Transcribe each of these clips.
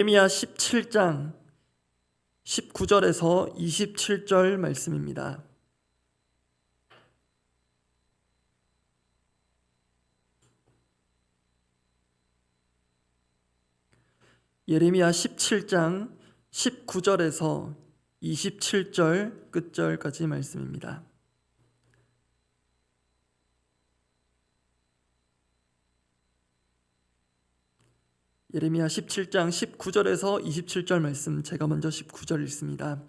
예레미야 17장 19절에서 27절 말씀입니다. 예레미야 17장 19절에서 27절 끝절까지 말씀입니다. 예레미야 17장 19절에서 27절 말씀, 제가 먼저 19절 읽습니다.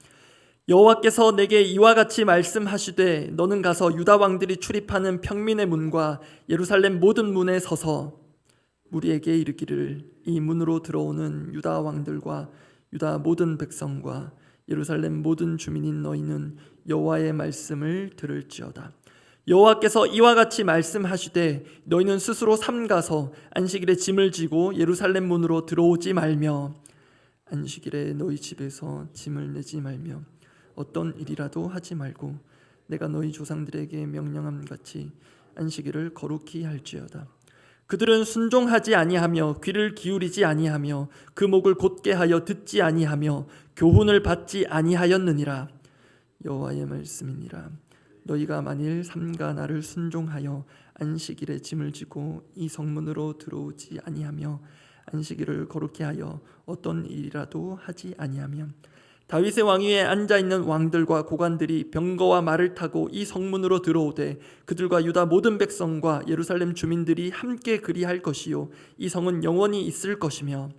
여호와께서 내게 이와 같이 말씀하시되 너는 가서 유다 왕들이 출입하는 평민의 문과 예루살렘 모든 문에 서서 무리에게 이르기를 이 문으로 들어오는 유다 왕들과 유다 모든 백성과 예루살렘 모든 주민인 너희는 여호와의 말씀을 들을지어다. 여호와께서 이와 같이 말씀하시되 너희는 스스로 삼가서 안식일에 짐을 지고 예루살렘 문으로 들어오지 말며 안식일에 너희 집에서 짐을 내지 말며 어떤 일이라도 하지 말고 내가 너희 조상들에게 명령함 같이 안식일을 거룩히 할지어다. 그들은 순종하지 아니하며 귀를 기울이지 아니하며 그 목을 곧게 하여 듣지 아니하며 교훈을 받지 아니하였느니라. 여호와의 말씀이니라. 너희가 만일 삼가 나를 순종하여 안식일에 짐을 지고 이 성문으로 들어오지 아니하며 안식일을 거룩히 하여 어떤 일이라도 하지 아니하면 다윗의 왕위에 앉아있는 왕들과 고관들이 병거와 말을 타고 이 성문으로 들어오되 그들과 유다 모든 백성과 예루살렘 주민들이 함께 그리할 것이요 이 성은 영원히 있을 것이며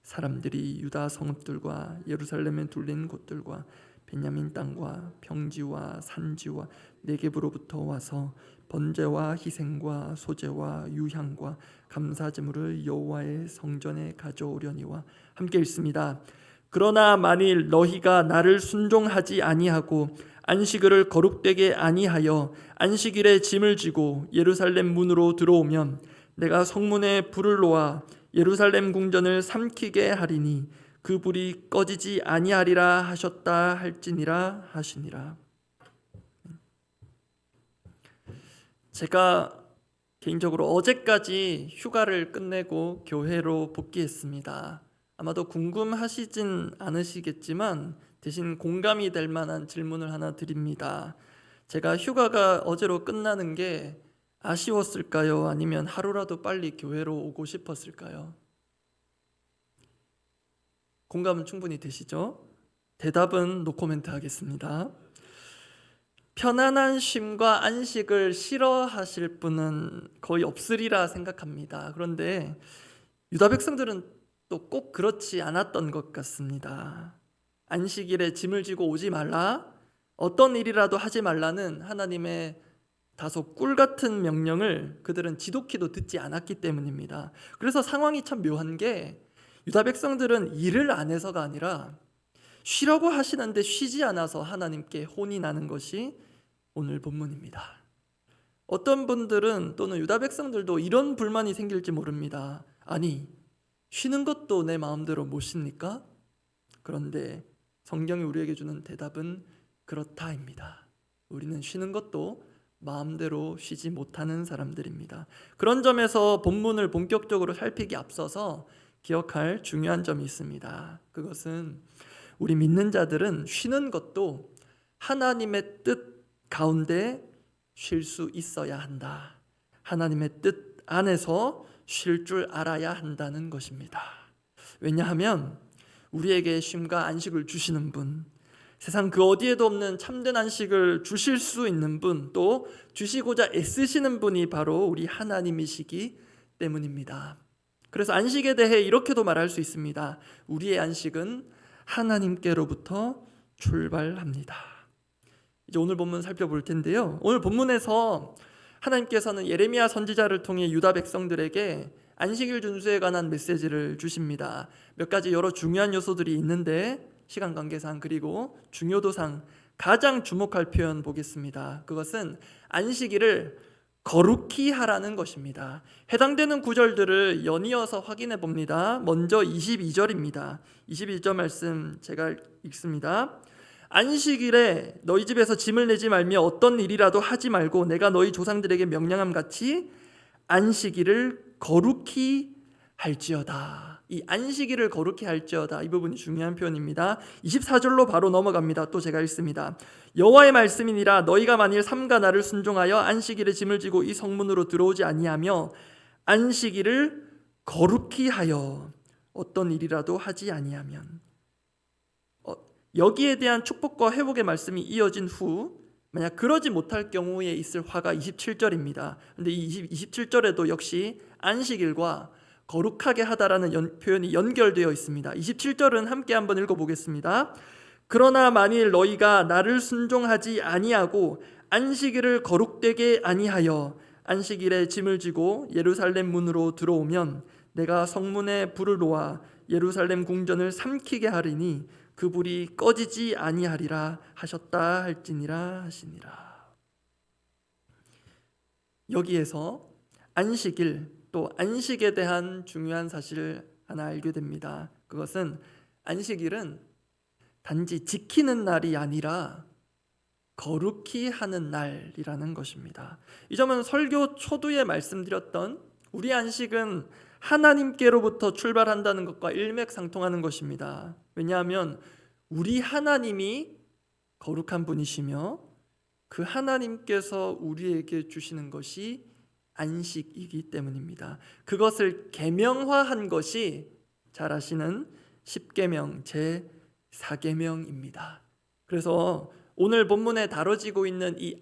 사람들이 유다 성읍들과 예루살렘에 둘린 곳들과 베냐민 땅과 평지와 산지와 네겝으로부터 와서 번제와 희생과 소제와 유향과 감사제물을 여호와의 성전에 가져오려니와 함께 읽습니다. 그러나 만일 너희가 나를 순종하지 아니하고 안식일을 거룩되게 아니하여 안식일에 짐을 지고 예루살렘 문으로 들어오면 내가 성문에 불을 놓아 예루살렘 궁전을 삼키게 하리니 그 불이 꺼지지 아니하리라 하셨다 할지니라 하시니라. 제가 개인적으로 어제까지 휴가를 끝내고 교회로 복귀했습니다. 아마도 궁금하시진 않으시겠지만 대신 공감이 될 만한 질문을 하나 드립니다. 제가 휴가가 어제로 끝나는 게 아쉬웠을까요? 아니면 하루라도 빨리 교회로 오고 싶었을까요? 공감은 충분히 되시죠? 대답은 노코멘트 하겠습니다. 편안한 쉼과 안식을 싫어하실 분은 거의 없으리라 생각합니다. 그런데 유다 백성들은 또 꼭 그렇지 않았던 것 같습니다. 안식일에 짐을 지고 오지 말라, 어떤 일이라도 하지 말라는 하나님의 다소 꿀 같은 명령을 그들은 지독히도 듣지 않았기 때문입니다. 그래서 상황이 참 묘한 게 유다 백성들은 일을 안 해서가 아니라 쉬라고 하시는데 쉬지 않아서 하나님께 혼이 나는 것이 오늘 본문입니다. 어떤 분들은 또는 유다 백성들도 이런 불만이 생길지 모릅니다. 아니, 쉬는 것도 내 마음대로 못 쉽니까? 그런데 성경이 우리에게 주는 대답은 그렇다입니다. 우리는 쉬는 것도 마음대로 쉬지 못하는 사람들입니다. 그런 점에서 본문을 본격적으로 살피기 앞서서 기억할 중요한 점이 있습니다. 그것은 우리 믿는 자들은 쉬는 것도 하나님의 뜻 가운데 쉴 수 있어야 한다. 하나님의 뜻 안에서 쉴 줄 알아야 한다는 것입니다. 왜냐하면 우리에게 쉼과 안식을 주시는 분, 세상 그 어디에도 없는 참된 안식을 주실 수 있는 분, 또 주시고자 애쓰시는 분이 바로 우리 하나님이시기 때문입니다. 그래서 안식에 대해 이렇게도 말할 수 있습니다. 우리의 안식은 하나님께로부터 출발합니다. 이제 오늘 본문 살펴볼 텐데요. 오늘 본문에서 하나님께서는 예레미야 선지자를 통해 유다 백성들에게 안식일 준수에 관한 메시지를 주십니다. 몇 가지 여러 중요한 요소들이 있는데 시간 관계상 그리고 중요도상 가장 주목할 표현 보겠습니다. 그것은 안식일을 거룩히 하라는 것입니다. 해당되는 구절들을 연이어서 확인해 봅니다. 먼저 22절입니다. 22절 말씀 제가 읽습니다. 안식일에 너희 집에서 짐을 내지 말며 어떤 일이라도 하지 말고 내가 너희 조상들에게 명령함 같이 안식일을 거룩히 할지어다. 이 안식일을 거룩히 할지어다. 이 부분이 중요한 표현입니다. 24절로 바로 넘어갑니다. 또 제가 읽습니다. 여호와의 말씀이니라 너희가 만일 삼가 나를 순종하여 안식일에 짐을 지고 이 성문으로 들어오지 아니하며 안식일을 거룩히 하여 어떤 일이라도 하지 아니하면, 여기에 대한 축복과 회복의 말씀이 이어진 후 만약 그러지 못할 경우에 있을 화가 27절입니다. 근데 이 27절에도 역시 안식일과 거룩하게 하다라는 표현이 연결되어 있습니다. 27절은 함께 한번 읽어보겠습니다. 그러나 만일 너희가 나를 순종하지 아니하고 안식일을 거룩되게 아니하여 안식일에 짐을 지고 예루살렘 문으로 들어오면 내가 성문에 불을 놓아 예루살렘 궁전을 삼키게 하리니 그 불이 꺼지지 아니하리라 하셨다 할지니라 하시니라. 여기에서 안식일 또 안식에 대한 중요한 사실을 하나 알게 됩니다. 그것은 안식일은 단지 지키는 날이 아니라 거룩히 하는 날이라는 것입니다. 이 점은 설교 초두에 말씀드렸던 우리 안식은 하나님께로부터 출발한다는 것과 일맥상통하는 것입니다. 왜냐하면 우리 하나님이 거룩한 분이시며 그 하나님께서 우리에게 주시는 것이 안식이기 때문입니다. 그것을 계명화한 것이 잘 아시는 십계명 제4계명입니다. 그래서 오늘 본문에 다뤄지고 있는 이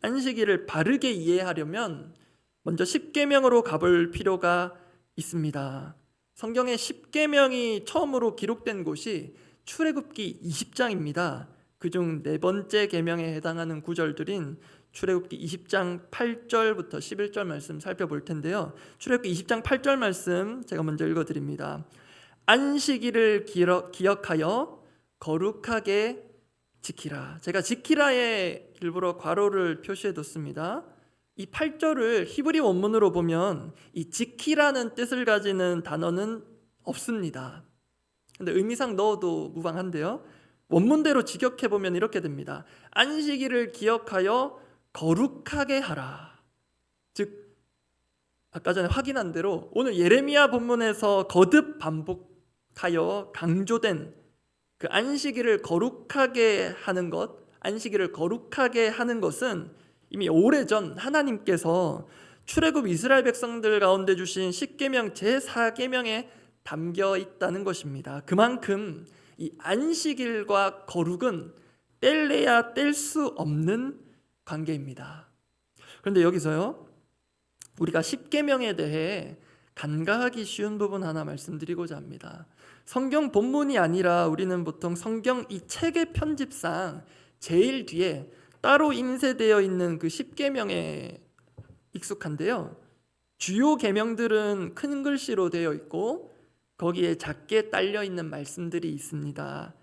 안식일을 바르게 이해하려면 먼저 십계명으로 가볼 필요가 있습니다. 성경에 십계명이 처음으로 기록된 곳이 출애굽기 20장입니다. 그중 네 번째 계명에 해당하는 구절들인 출애굽기 20장 8절부터 11절 말씀 살펴볼 텐데요. 출애굽기 20장 8절 말씀 제가 먼저 읽어드립니다. 안식일을 기억하여 거룩하게 지키라. 제가 지키라에 일부러 괄호를 표시해뒀습니다. 이 8절을 히브리 원문으로 보면 이 지키라는 뜻을 가지는 단어는 없습니다. 근데 의미상 넣어도 무방한데요. 원문대로 직역해보면 이렇게 됩니다. 안식일을 기억하여 거룩하게 하라. 즉 아까 전에 확인한 대로 오늘 예레미야 본문에서 거듭 반복하여 강조된 그 안식일을 거룩하게 하는 것, 안식일을 거룩하게 하는 것은 이미 오래전 하나님께서 출애굽 이스라엘 백성들 가운데 주신 십계명 제4계명에 담겨 있다는 것입니다. 그만큼 이 안식일과 거룩은 뗄래야 뗄 수 없는 관계입니다. 그런데 여기서요, 우리가 십계명에 대해 간과하기 쉬운 부분 하나 말씀드리고자 합니다. 성경 본문이 아니라 우리는 보통 성경 이 책의 편집상 제일 뒤에 따로 인쇄되어 있는 그 십계명에 익숙한데요. 주요 계명들은 큰 글씨로 되어 있고 거기에 작게 딸려 있는 말씀들이 있습니다.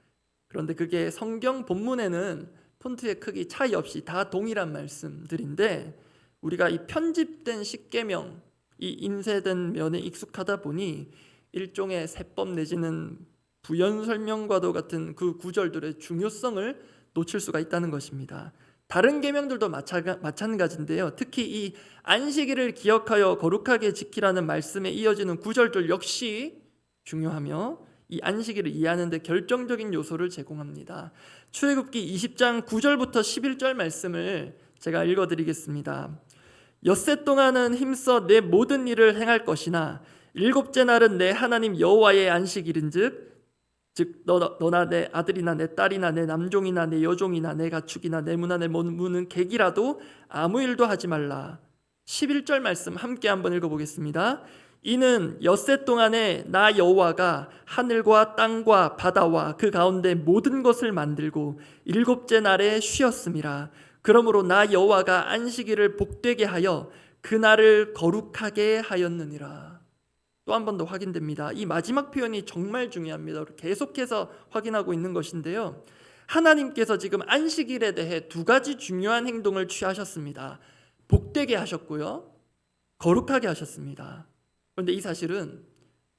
그런데 그게 성경 본문에는 폰트의 크기 차이 없이 다 동일한 말씀들인데 우리가 이 편집된 십계명, 이 인쇄된 면에 익숙하다 보니 일종의 세법 내지는 부연 설명과도 같은 그 구절들의 중요성을 놓칠 수가 있다는 것입니다. 다른 계명들도 마찬가지인데요. 특히 이 안식일을 기억하여 거룩하게 지키라는 말씀에 이어지는 구절들 역시 중요하며 이 안식일을 이해하는 데 결정적인 요소를 제공합니다. 출애굽기 20장 9절부터 11절 말씀을 제가 읽어드리겠습니다. 엿새 동안은 힘써 내 모든 일을 행할 것이나 일곱째 날은 내 하나님 여호와의 안식일인즉 즉 너나 내 아들이나 내 딸이나 내 남종이나 내 여종이나 내 가축이나 내 문화 내 무는 객이라도 아무 일도 하지 말라. 11절 말씀 함께 한번 읽어보겠습니다. 이는 엿새 동안에 나 여호와가 하늘과 땅과 바다와 그 가운데 모든 것을 만들고 일곱째 날에 쉬었음이라. 그러므로 나 여호와가 안식일을 복되게 하여 그 날을 거룩하게 하였느니라. 또 한 번 더 확인됩니다. 이 마지막 표현이 정말 중요합니다. 계속해서 확인하고 있는 것인데요. 하나님께서 지금 안식일에 대해 두 가지 중요한 행동을 취하셨습니다. 복되게 하셨고요, 거룩하게 하셨습니다. 그런데 이 사실은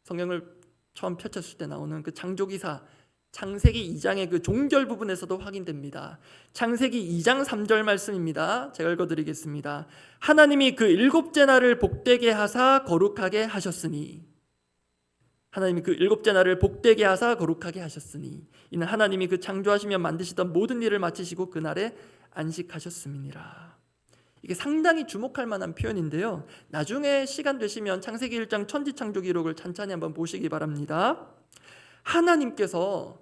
성경을 처음 펼쳤을 때 나오는 그 창조기사 창세기 2장의 그 종결 부분에서도 확인됩니다. 창세기 2장 3절 말씀입니다. 제가 읽어드리겠습니다. 하나님이 그 일곱째 날을 복되게 하사 거룩하게 하셨으니, 하나님이 그 일곱째 날을 복되게 하사 거룩하게 하셨으니 이는 하나님이 그 창조하시며 만드시던 모든 일을 마치시고 그날에 안식하셨음이니라. 이게 상당히 주목할 만한 표현인데요, 나중에 시간 되시면 창세기 1장 천지창조 기록을 찬찬히 한번 보시기 바랍니다. 하나님께서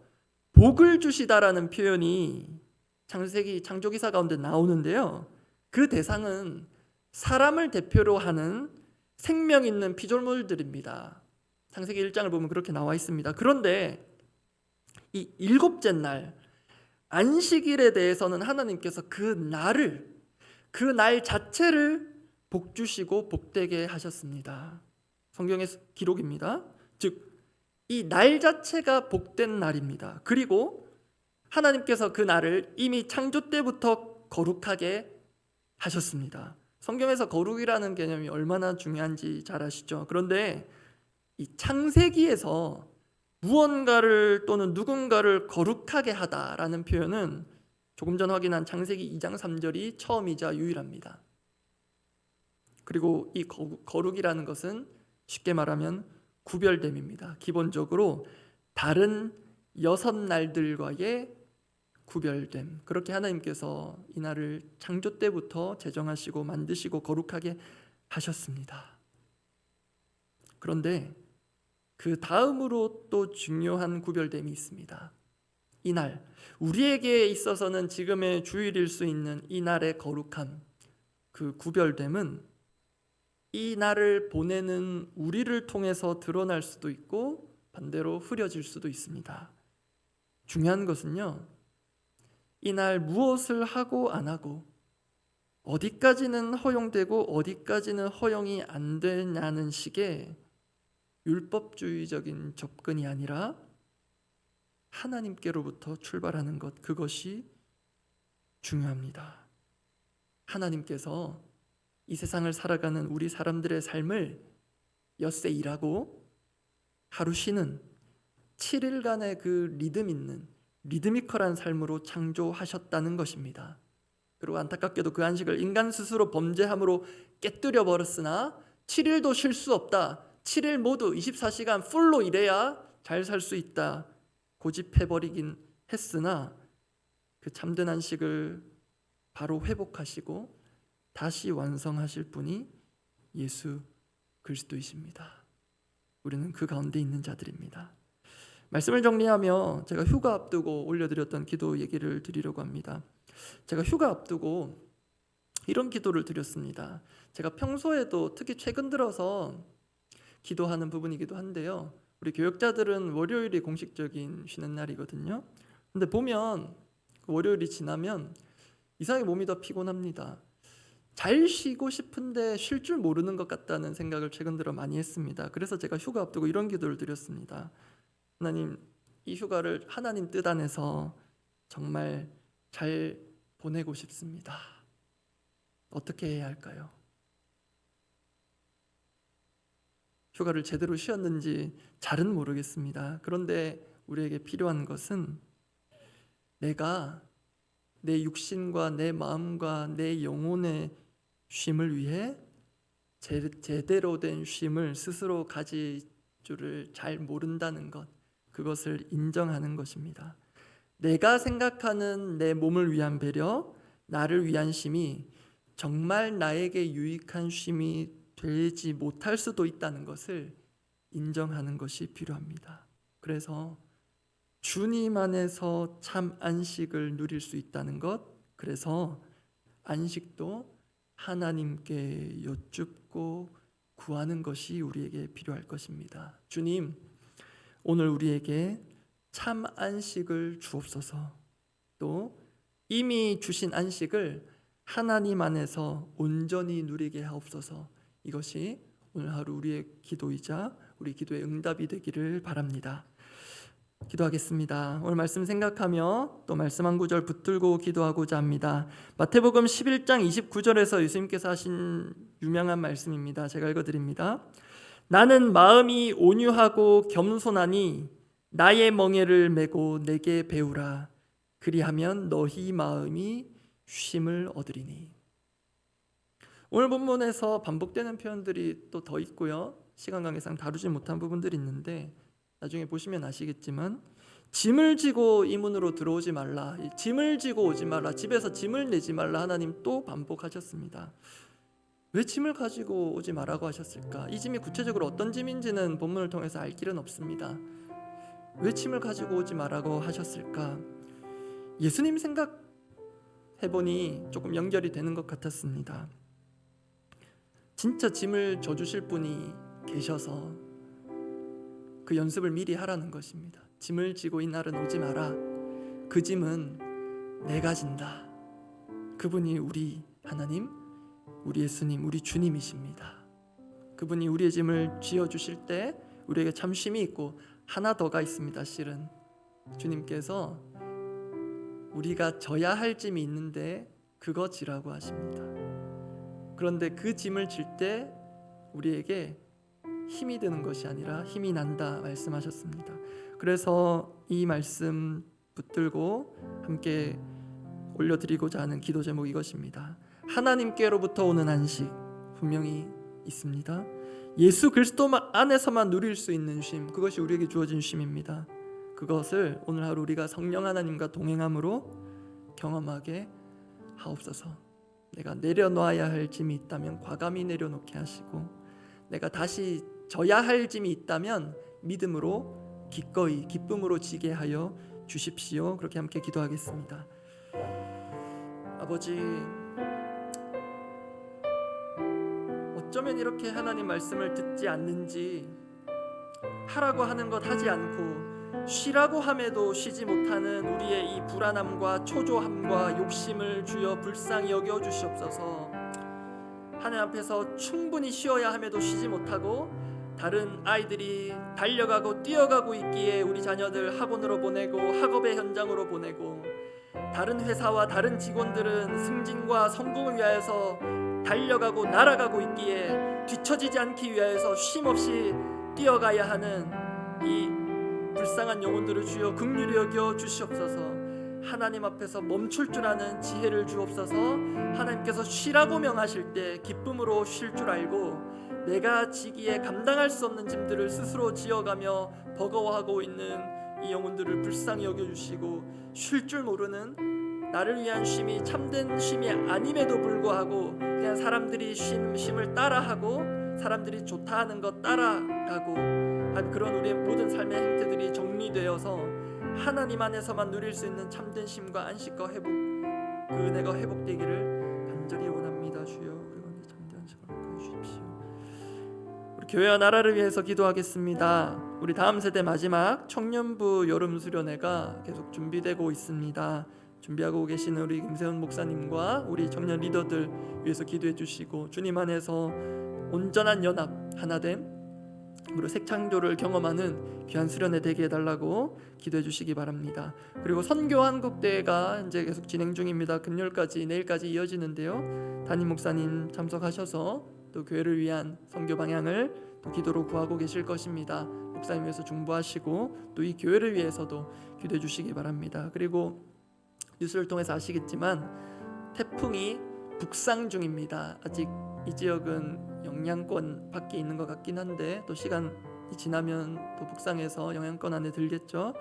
복을 주시다라는 표현이 창세기 창조기사 가운데 나오는데요, 그 대상은 사람을 대표로 하는 생명 있는 피조물들입니다. 창세기 1장을 보면 그렇게 나와 있습니다. 그런데 이 일곱째 날 안식일에 대해서는 하나님께서 그 날 자체를 복 주시고 복되게 하셨습니다. 성경의 기록입니다. 즉 이 날 자체가 복된 날입니다. 그리고 하나님께서 그 날을 이미 창조 때부터 거룩하게 하셨습니다. 성경에서 거룩이라는 개념이 얼마나 중요한지 잘 아시죠? 그런데 이 창세기에서 무언가를 또는 누군가를 거룩하게 하다라는 표현은 조금 전 확인한 창세기 2장 3절이 처음이자 유일합니다. 그리고 이 거룩이라는 것은 쉽게 말하면 구별됨입니다. 기본적으로 다른 6날들과의 구별됨. 그렇게 하나님께서 이 날을 창조 때부터 제정하시고 만드시고 거룩하게 하셨습니다. 그런데 그 다음으로 또 중요한 구별됨이 있습니다. 이 날, 우리에게 있어서는 지금의 주일일 수 있는 이 날의 거룩함, 그 구별됨은 이 날을 보내는 우리를 통해서 드러날 수도 있고 반대로 흐려질 수도 있습니다. 중요한 것은요, 이 날 무엇을 하고 안 하고 어디까지는 허용되고 어디까지는 허용이 안 되냐는 식의 율법주의적인 접근이 아니라 하나님께로부터 출발하는 것, 그것이 중요합니다. 하나님께서 이 세상을 살아가는 우리 사람들의 삶을 엿새 일하고 하루 쉬는 7일간의 그 리듬 있는 리드미컬한 삶으로 창조하셨다는 것입니다. 그리고 안타깝게도 그 안식을 인간 스스로 범죄함으로 깨뜨려 버렸으나 7일도 쉴 수 없다, 7일 모두 24시간 풀로 일해야 잘 살 수 있다 고집해버리긴 했으나 그 참된 안식을 바로 회복하시고 다시 완성하실 분이 예수 그리스도이십니다. 우리는 그 가운데 있는 자들입니다. 말씀을 정리하며 제가 휴가 앞두고 올려드렸던 기도 얘기를 드리려고 합니다. 제가 휴가 앞두고 이런 기도를 드렸습니다. 제가 평소에도 특히 최근 들어서 기도하는 부분이기도 한데요, 우리 교역자들은 월요일이 공식적인 쉬는 날이거든요. 근데 보면 월요일이 지나면 이상하게 몸이 더 피곤합니다. 잘 쉬고 싶은데 쉴 줄 모르는 것 같다는 생각을 최근 들어 많이 했습니다. 그래서 제가 휴가 앞두고 이런 기도를 드렸습니다. 하나님, 이 휴가를 하나님 뜻 안에서 정말 잘 보내고 싶습니다. 어떻게 해야 할까요? 휴가를 제대로 쉬었는지 잘은 모르겠습니다. 그런데 우리에게 필요한 것은 내가 내 육신과 내 마음과 내 영혼의 쉼을 위해 제대로 된 쉼을 스스로 가질 줄을 잘 모른다는 것, 그것을 인정하는 것입니다. 내가 생각하는 내 몸을 위한 배려, 나를 위한 쉼이 정말 나에게 유익한 쉼이 되지 못할 수도 있다는 것을 인정하는 것이 필요합니다. 그래서 주님 안에서 참 안식을 누릴 수 있다는 것, 그래서 안식도 하나님께 여쭙고 구하는 것이 우리에게 필요할 것입니다. 주님, 오늘 우리에게 참 안식을 주옵소서. 또 이미 주신 안식을 하나님 안에서 온전히 누리게 하옵소서. 이것이 오늘 하루 우리의 기도이자 우리 기도의 응답이 되기를 바랍니다. 기도하겠습니다. 오늘 말씀 생각하며 또 말씀 한 구절 붙들고 기도하고자 합니다. 마태복음 11장 29절에서 예수님께서 하신 유명한 말씀입니다. 제가 읽어드립니다. 나는 마음이 온유하고 겸손하니 나의 멍에를 메고 내게 배우라. 그리하면 너희 마음이 쉼을 얻으리니. 오늘 본문에서 반복되는 표현들이 또 더 있고요, 시간 관계상 다루지 못한 부분들이 있는데 나중에 보시면 아시겠지만 짐을 지고 이 문으로 들어오지 말라, 짐을 지고 오지 말라, 집에서 짐을 내지 말라 하나님 또 반복하셨습니다. 왜 짐을 가지고 오지 말라고 하셨을까? 이 짐이 구체적으로 어떤 짐인지는 본문을 통해서 알 길은 없습니다. 왜 짐을 가지고 오지 말라고 하셨을까? 예수님 생각해보니 조금 연결이 되는 것 같았습니다. 진짜 짐을 져주실 분이 계셔서 그 연습을 미리 하라는 것입니다. 짐을 지고 이 날은 오지 마라. 그 짐은 내가 진다. 그분이 우리 하나님, 우리 예수님, 우리 주님이십니다. 그분이 우리의 짐을 지어주실 때 우리에게 참 쉼이 있고 하나 더가 있습니다. 실은 주님께서 우리가 져야 할 짐이 있는데 그거 지라고 하십니다. 그런데 그 짐을 질 때 우리에게 힘이 드는 것이 아니라 힘이 난다 말씀하셨습니다. 그래서 이 말씀 붙들고 함께 올려드리고자 하는 기도 제목이 이것입니다. 하나님께로부터 오는 안식 분명히 있습니다. 예수 그리스도 안에서만 누릴 수 있는 쉼, 그것이 우리에게 주어진 쉼입니다. 그것을 오늘 하루 우리가 성령 하나님과 동행함으로 경험하게 하옵소서. 내가 내려놓아야 할 짐이 있다면 과감히 내려놓게 하시고, 내가 다시 져야 할 짐이 있다면 믿음으로 기꺼이 기쁨으로 지게 하여 주십시오. 그렇게 함께 기도하겠습니다. 아버지, 어쩌면 이렇게 하나님 말씀을 듣지 않는지, 하라고 하는 것 하지 않고 쉬라고 함에도 쉬지 못하는 우리의 이 불안함과 초조함과 욕심을 주여 불쌍히 여겨 주시옵소서. 하나님 앞에서 충분히 쉬어야 함에도 쉬지 못하고 다른 아이들이 달려가고 뛰어가고 있기에 우리 자녀들 학원으로 보내고 학업의 현장으로 보내고, 다른 회사와 다른 직원들은 승진과 성공을 위하여서 달려가고 날아가고 있기에 뒤처지지 않기 위하여서 쉼없이 뛰어가야 하는 이 불쌍한 영혼들을 주여 긍휼히 여겨 주시옵소서. 하나님 앞에서 멈출 줄 아는 지혜를 주옵소서. 하나님께서 쉬라고 명하실 때 기쁨으로 쉴 줄 알고, 내가 지기에 감당할 수 없는 짐들을 스스로 지어가며 버거워하고 있는 이 영혼들을 불쌍히 여겨주시고, 쉴 줄 모르는 나를 위한 쉼이 참된 쉼이 아님에도 불구하고 그냥 사람들이 쉼을 따라하고 사람들이 좋다 하는 것 따라가고 한 그런 우리의 모든 삶의 행태들이 정리되어서 하나님 안에서만 누릴 수 있는 참된 쉼과 안식과 회복, 그 은혜가 회복되기를 간절히 원합니다. 주여, 우리 가운데 참된 안식을 허락해 주십시오. 우리 교회와 나라를 위해서 기도하겠습니다. 우리 다음 세대 마지막 청년부 여름 수련회가 계속 준비되고 있습니다. 준비하고 계시는 우리 김세훈 목사님과 우리 청년 리더들 위해서 기도해 주시고, 주님 안에서 온전한 연합, 하나됨, 그리고 색창조를 경험하는 귀한 수련회 되게 해달라고 기도해 주시기 바랍니다. 그리고 선교 한국대회가 이제 계속 진행 중입니다. 금요일까지, 내일까지 이어지는데요. 담임 목사님 참석하셔서 또 교회를 위한 선교 방향을 또 기도로 구하고 계실 것입니다. 목사님 위해서 중보하시고 또 이 교회를 위해서도 기도해 주시기 바랍니다. 그리고 뉴스를 통해서 아시겠지만 태풍이 북상 중입니다. 아직 이 지역은 영향권 밖에 있는 것 같긴 한데 또 시간이 지나면 또 북상해서 영향권 안에 들겠죠.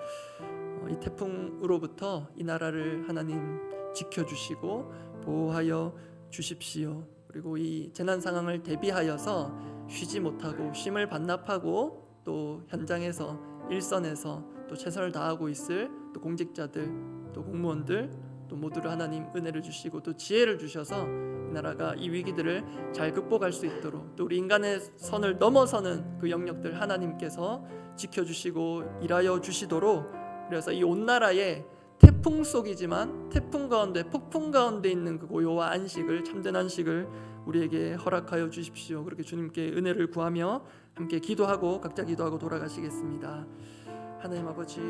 이 태풍으로부터 이 나라를 하나님 지켜주시고 보호하여 주십시오. 그리고 이 재난 상황을 대비하여서 쉬지 못하고 쉼을 반납하고 또 현장에서 일선에서 또 최선을 다하고 있을 또 공직자들, 또 공무원들, 또 모두를 하나님 은혜를 주시고 또 지혜를 주셔서 이 나라가 이 위기들을 잘 극복할 수 있도록, 또 우리 인간의 선을 넘어서는 그 영역들 하나님께서 지켜주시고 일하여 주시도록, 그래서 이 온 나라에 태풍 속이지만 태풍 가운데, 폭풍 가운데 있는 그 고요와 안식을, 참된 안식을 우리에게 허락하여 주십시오. 그렇게 주님께 은혜를 구하며 함께 기도하고 각자 기도하고 돌아가시겠습니다. 하나님 아버지,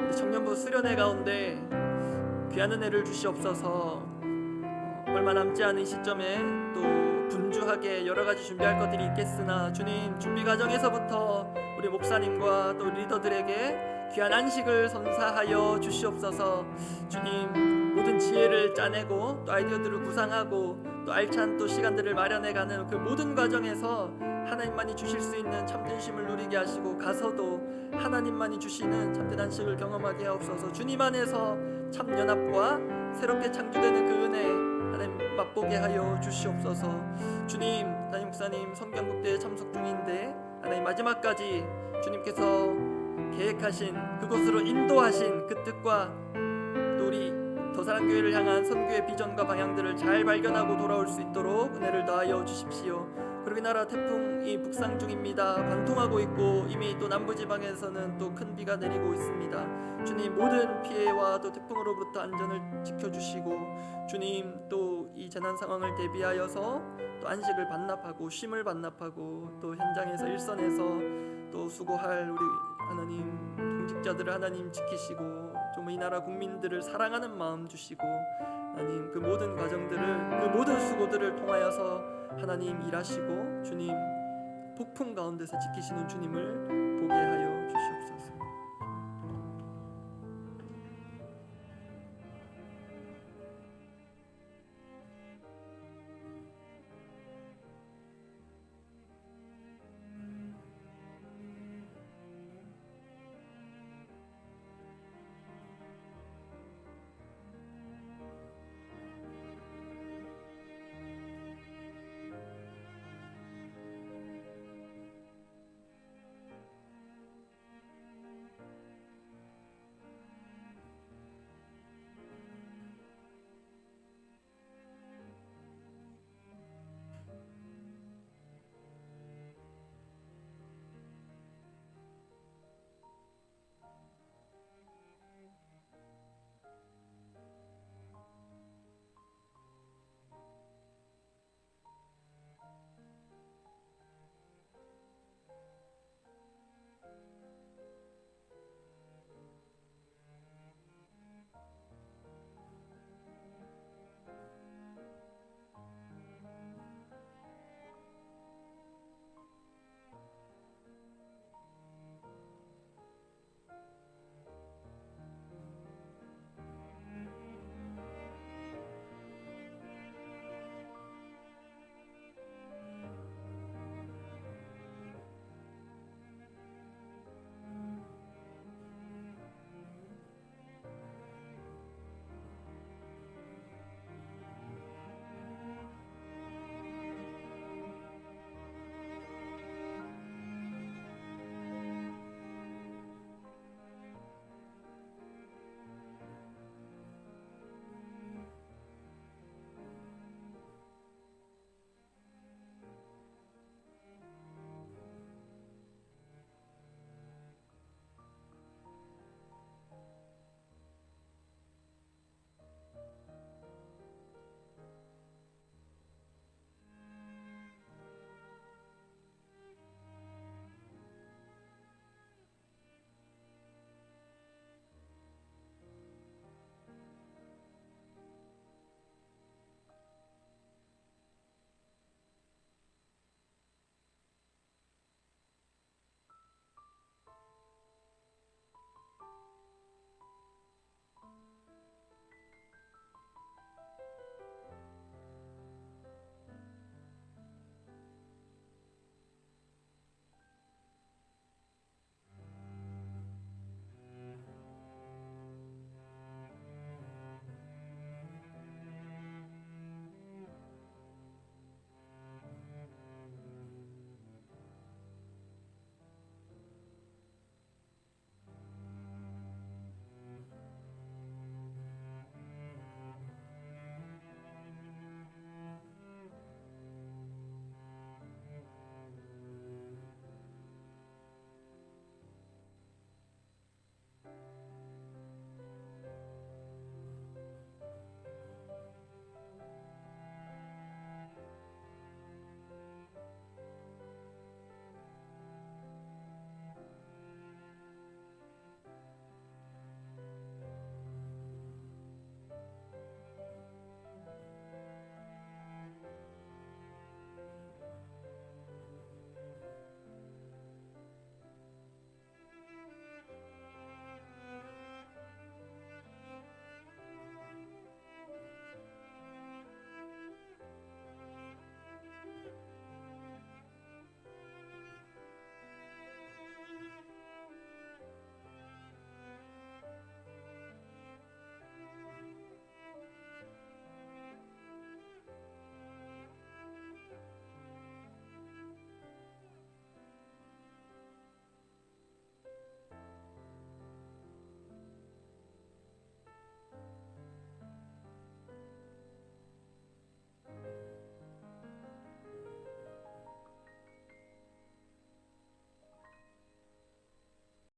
우리 청년부 수련회 가운데 귀한 은혜를 주시옵소서. 얼마 남지 않은 시점에 또 분주하게 여러 가지 준비할 것들이 있겠으나 주님, 준비 과정에서부터 우리 목사님과 또 리더들에게 귀한 안식을 선사하여 주시옵소서. 주님, 모든 지혜를 짜내고 또 아이디어들을 구상하고 또 알찬 또 시간들을 마련해가는 그 모든 과정에서 하나님만이 주실 수 있는 참된 쉼을 누리게 하시고 가서도 하나님만이 주시는 참된 안식을 경험하게 하옵소서. 주님 안에서 참 연합과 새롭게 창조되는 그 은혜 하나님 맛보게 하여 주시옵소서. 주님, 담임 목사님 성경국대에 참석 중인데 하나님 마지막까지 주님께서 계획하신 그곳으로 인도하신 그 뜻과 또 우리 더사랑교회를 향한 선교의 비전과 방향들을 잘 발견하고 돌아올 수 있도록 은혜를 더하여 주십시오. 그리고 이 나라 태풍이 북상 중입니다. 관통하고 있고 이미 또 남부지방에서는 또 큰 비가 내리고 있습니다. 주님, 모든 피해와 또 태풍으로부터 안전을 지켜주시고 주님, 또 이 재난 상황을 대비하여서 또 안식을 반납하고 쉼을 반납하고 또 현장에서 일선에서 또 수고할 우리 하나님 공직자들을 하나님 지키시고 좀 이 나라 국민들을 사랑하는 마음 주시고 하나님 그 모든 과정들을 그 모든 수고들을 통하여서 하나님 일하시고 주님 폭풍 가운데서 지키시는 주님을 보게 하여